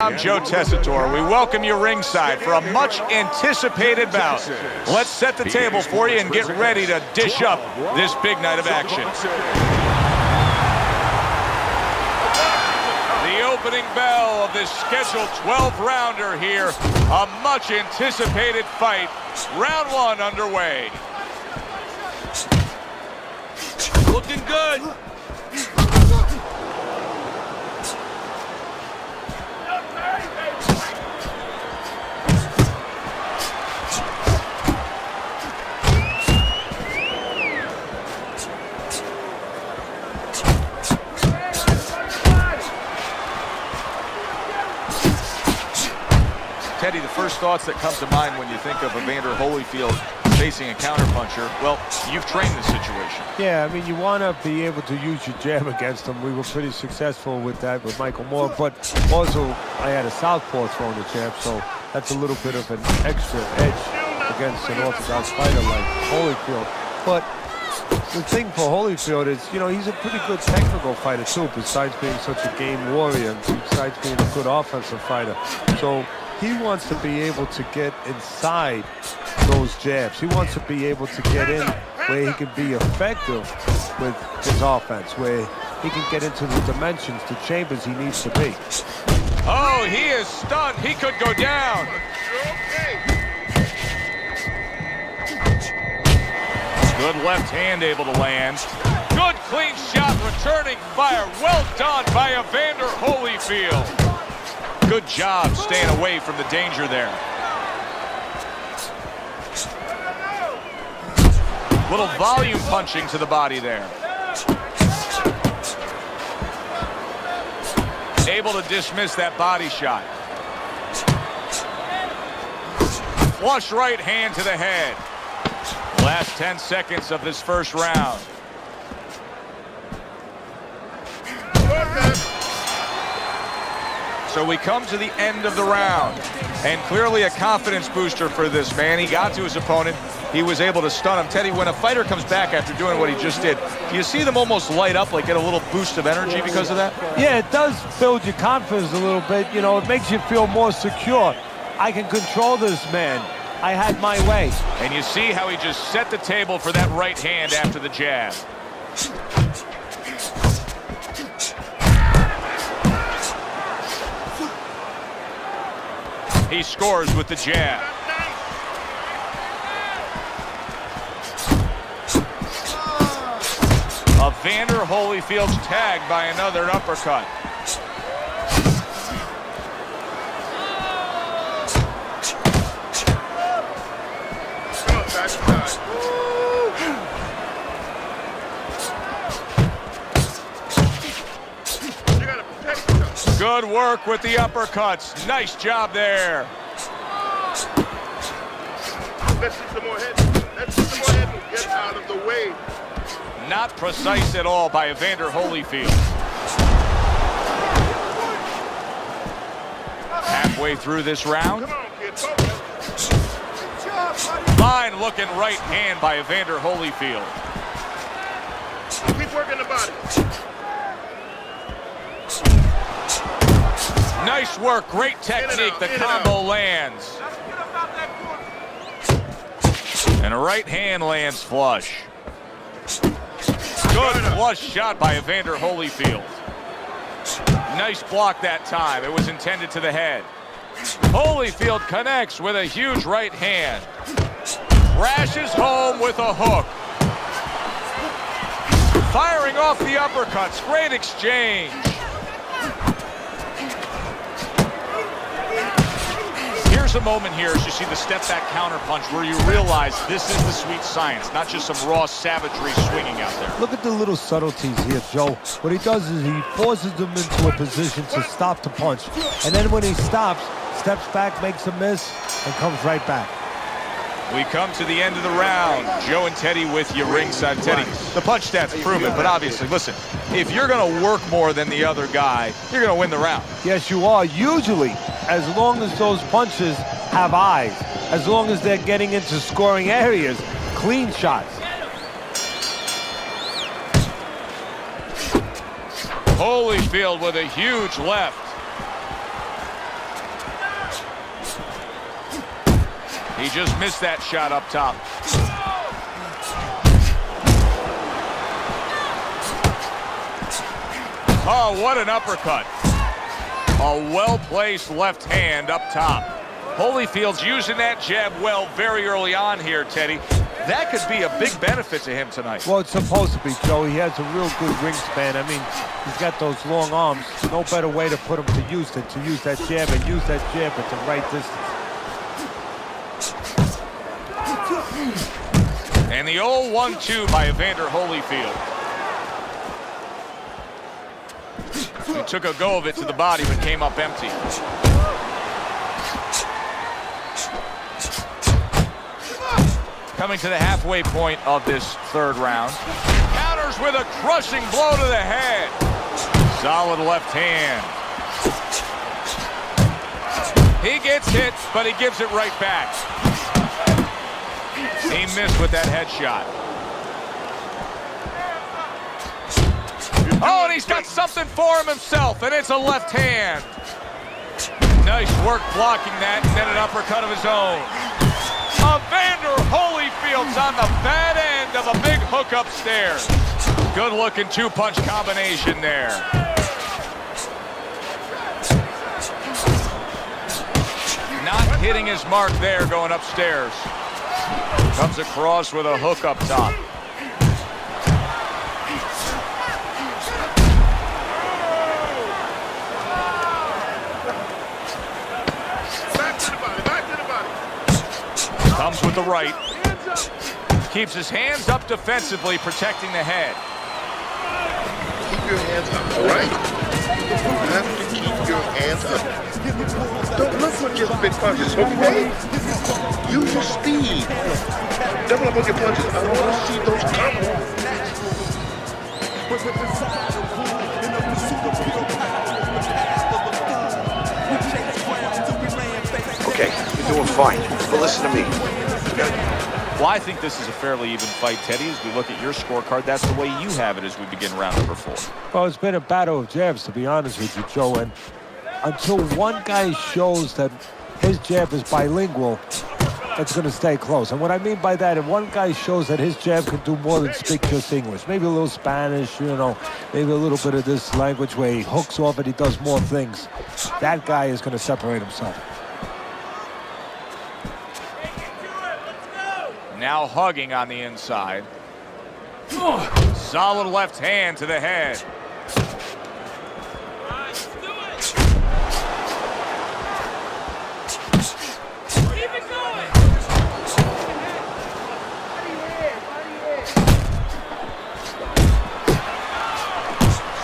I'm Joe Tessitore. We welcome you ringside for a much-anticipated bout. Let's set the table for you and get ready to dish up this big night of action. The opening bell of this scheduled 12-rounder here. A much-anticipated fight. Round one underway. Looking good. Teddy, the first thoughts that come to mind when you think of Evander Holyfield facing a counterpuncher, well, you've trained this situation. Yeah, I mean, you want to be able to use your jab against him. We were pretty successful with that with Michael Moore, but also I had a southpaw throwing the jab, so that's a little bit of an extra edge against an orthodox fighter like Holyfield. But the thing for Holyfield is, you know, he's a pretty good technical fighter too, besides being such a game warrior, and besides being a good offensive fighter. So he wants to be able to get inside those jabs. He wants to be able to get in where he can be effective with his offense, where he can get into the dimensions, the chambers he needs to be. Oh, he is stunned. He could go down. Good left hand able to land. Good clean shot, returning fire. Well done by Evander Holyfield. Good job staying away from the danger there. Little volume punching to the body there. Able to dismiss that body shot. Flush right hand to the head. Last 10 seconds of this first round. So we come to the end of the round, and clearly a confidence booster for this man. He got to his opponent. He was able to stun him. Teddy, when a fighter comes back after doing what he just did, do you see them almost light up, like get a little boost of energy because of that? Yeah, it does build your confidence a little bit. You know, it makes you feel more secure. I can control this man. I had my way. And you see how he just set the table for that right hand after the jab. He scores with the jab. Evander Holyfield's tagged by another uppercut. Good work with the uppercuts. Nice job there. Let's see some more head. Let's see some more head and get out of the way. Not precise at all by Evander Holyfield. Halfway through this round. Come on, kid. Fine looking right hand by Evander Holyfield. Keep working the body. Nice work, great technique. The combo lands. And a right hand lands flush. Good flush shot by Evander Holyfield. Nice block that time. It was intended to the head. Holyfield connects with a huge right hand. Crashes home with a hook. Firing off the uppercuts. Great exchange. Here's a moment here as you see the step-back counterpunch where you realize this is the sweet science, not just some raw savagery swinging out there. Look at the little subtleties here, Joe. What he does is he forces them into a position to stop the punch. And then when he stops, steps back, makes a miss, and comes right back. We come to the end of the round. Joe and Teddy with you ringside. Teddy, the punch stats prove it, but obviously, listen, if you're going to work more than the other guy, you're going to win the round. Yes, you are. Usually, as long as those punches have eyes, as long as they're getting into scoring areas, clean shots. Holyfield with a huge left. He just missed that shot up top. Oh, what an uppercut. A well-placed left hand up top. Holyfield's using that jab well very early on here, Teddy. That could be a big benefit to him tonight. Well, it's supposed to be, Joe. He has a real good wingspan. I mean, he's got those long arms. No better way to put him to use than to use that jab and use that jab at the right distance. And the old 1-2 by Evander Holyfield. He took a go of it to the body but came up empty. Coming to the halfway point of this third round. Counters with a crushing blow to the head. Solid left hand. He gets hit, but he gives it right back. He missed with that headshot. Oh, and he's got something for him himself, and it's a left hand. Nice work blocking that, and then an uppercut of his own. Evander Holyfield's on the bad end of a big hook upstairs. Good-looking two-punch combination there. Not hitting his mark there going upstairs. Comes across with a hook up top. Comes with the right. Keeps his hands up defensively, protecting the head. Keep your hands up, all right? You have to keep your hands up. Don't look for just big punches, okay? Use your speed. Double up on your punches. I don't want to see those combos. Okay, you're doing fine, but listen to me. Well, I think this is a fairly even fight, Teddy. As we look at your scorecard, that's the way you have it as we begin round number 4. Well, it's been a battle of jabs, to be honest with you, Joe. And until one guy shows that his jab is bilingual, it's going to stay close. And what I mean by that, if one guy shows that his jab can do more than speak just English, maybe a little Spanish, you know, maybe a little bit of this language where he hooks off and he does more things, that guy is going to separate himself. Now hugging on the inside. Solid left hand to the head.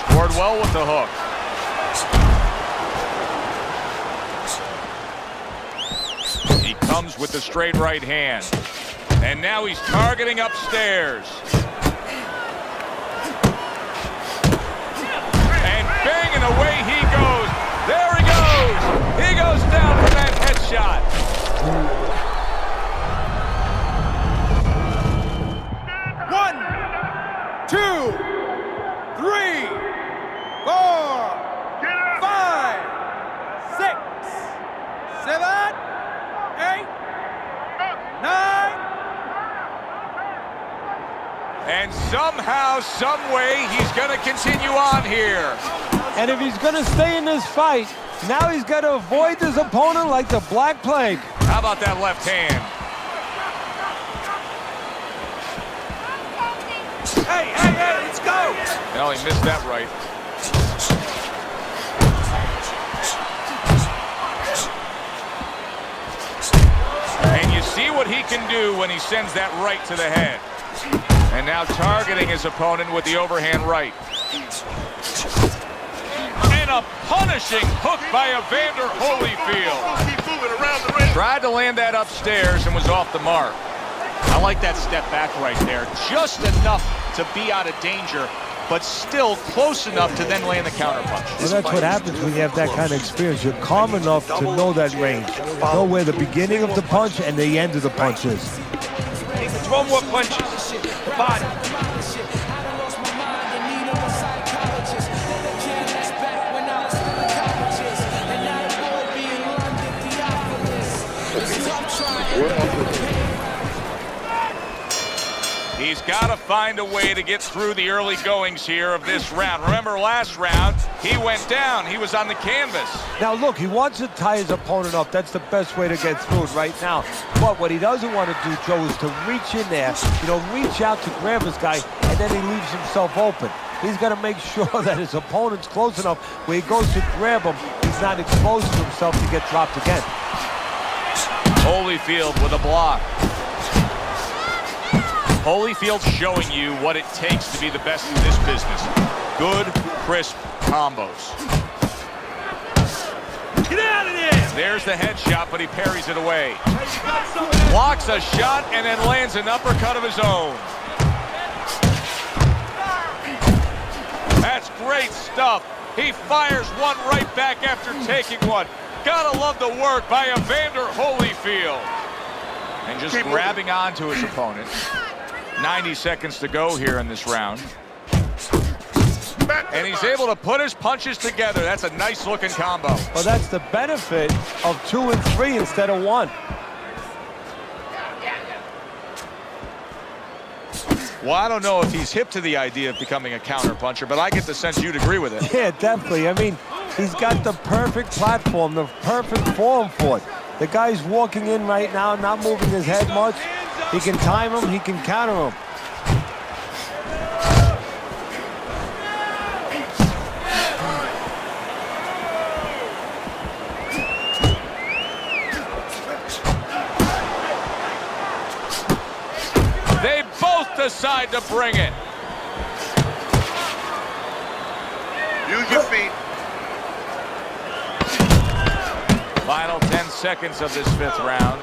Scored well with the hook. He comes with the straight right hand. And now he's targeting upstairs. And banging away he goes. There he goes. He goes down for that headshot. One, 2, 3, 4, 5, 6, 7, 8, 9. And somehow, some way, he's going to continue on here. And if he's going to stay in this fight, now he's got to avoid his opponent like the Black Plague. How about that left hand? Hey, let's go! Well, he missed that right. And you see what he can do when he sends that right to the head. And now targeting his opponent with the overhand right. And a punishing hook by Evander Holyfield. Keep moving around the ring. Tried to land that upstairs and was off the mark. I like that step back right there. Just enough to be out of danger, but still close enough to then land the counterpunch. Well, that's what happens when you have that kind of experience. You're calm enough to know that range. Know where the beginning of the punch and the end of the punch is. Throw more punches. The body. Work on He's got to find a way to get through the early goings here of this round. Remember last round, he went down. He was on the canvas. Now look, he wants to tie his opponent up. That's the best way to get through it right now. But what he doesn't want to do, Joe, is to reach in there, reach out to grab his guy, and then he leaves himself open. He's got to make sure that his opponent's close enough where he goes to grab him, he's not exposing himself to get dropped again. Holyfield with a block. Holyfield showing you what it takes to be the best in this business. Good, crisp combos. Get out of there! There's the headshot, but he parries it away. Blocks a shot and then lands an uppercut of his own. That's great stuff. He fires one right back after taking one. Gotta love the work by Evander Holyfield. And just grabbing onto his opponent. 90 seconds to go here in this round. And he's able to put his punches together. That's a nice looking combo. Well, that's the benefit of 2 and 3 instead of 1. Well, I don't know if he's hip to the idea of becoming a counter-puncher, but I get the sense you'd agree with it. Yeah, definitely. I mean, he's got the perfect platform, the perfect form for it. The guy's walking in right now, not moving his head much. He can time him, he can counter him. They both decide to bring it. Use your feet. Final 10 seconds of this 5th round.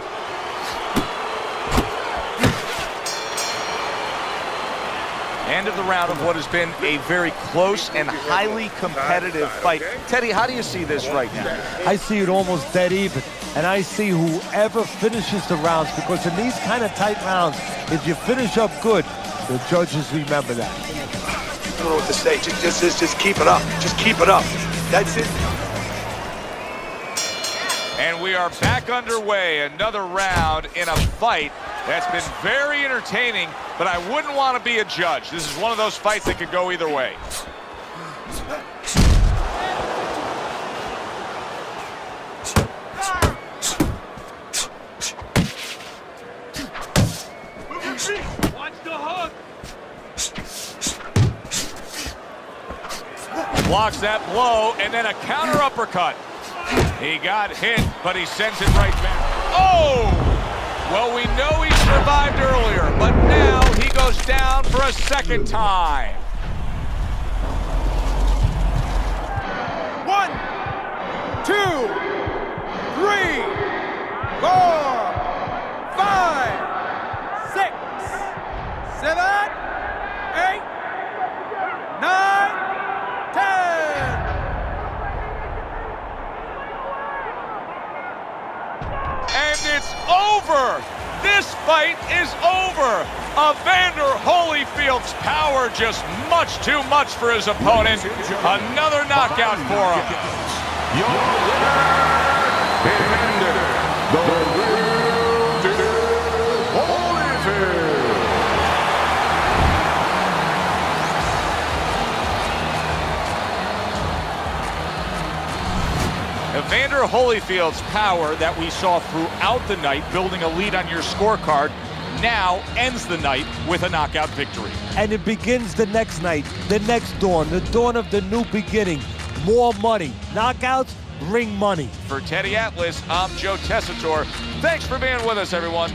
End of the round of what has been a very close and highly competitive fight. Teddy, how do you see this right now? I see it almost dead even, and I see whoever finishes the rounds, because in these kind of tight rounds, if you finish up good, the judges remember that. I don't know what to say. Just keep it up. Just keep it up. That's it. And we are back underway. Another round in a fight that's been very entertaining, but I wouldn't want to be a judge. This is one of those fights that could go either way. Watch the hook! Blocks that blow, and then a counter uppercut. He got hit, but he sends it right back. Oh! Well, we know he survived earlier, but now he goes down for a second time. 1, 2, 3, 4, 5, 6, 7, 8, 9, 10. And it's over. This fight is over. Evander Holyfield's power just much too much for his opponent. Another knockout for him. Your winner, Evander, the real deal, Holyfield. Evander Holyfield's power that we saw throughout the night, building a lead on your scorecard, now ends the night with a knockout victory. And it begins the next night, the next dawn, the dawn of the new beginning. More money. Knockouts bring money. For Teddy Atlas, I'm Joe Tessitore. Thanks for being with us, everyone.